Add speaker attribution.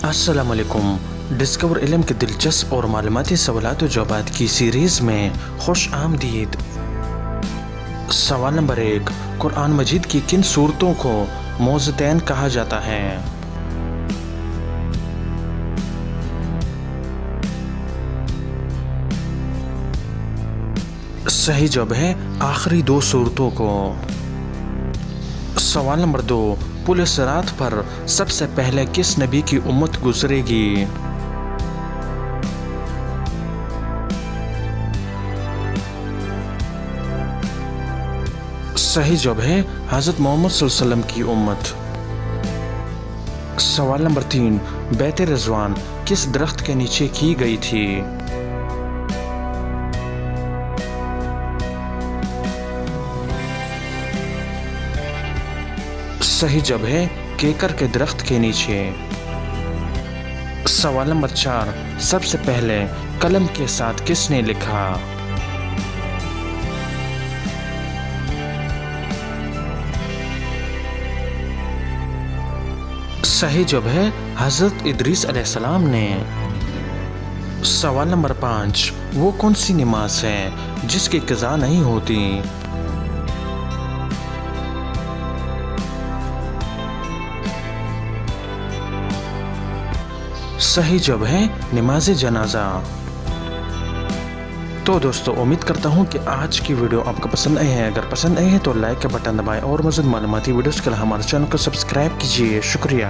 Speaker 1: السلام علیکم۔ ڈسکور علم کے دلچسپ اور معلوماتی سوالات و جوابات کی سیریز میں خوش آمدید۔ سوال نمبر 1، قرآن مجید کی کن سورتوں کو موضتین کہا جاتا ہے؟ صحیح جواب ہے آخری 2 سورتوں کو۔ سوال نمبر 2، پل صراط پر سب سے پہلے کس نبی کی امت گزرے گی؟ صحیح جواب ہے حضرت محمد صلی اللہ علیہ وسلم کی امت۔ سوال نمبر 3، بیت رضوان کس درخت کے نیچے کی گئی تھی؟ صحیح جواب ہے کیکر کے درخت کے نیچے۔ سوال نمبر 4، سب سے پہلے قلم کے ساتھ کس نے لکھا؟ صحیح جواب ہے حضرت ادریس علیہ السلام نے۔ سوال نمبر 5، وہ کون سی نماز ہے جس کی قضا نہیں ہوتی؟ صحیح جواب ہے نماز جنازہ۔ تو دوستو امید کرتا ہوں کہ آج کی ویڈیو آپ کو پسند آئی ہے۔ اگر پسند آئی ہے تو لائک کا بٹن دبائیں اور مزید معلوماتی ویڈیوز کے لیے ہمارے چینل کو سبسکرائب کیجیے۔ شکریہ۔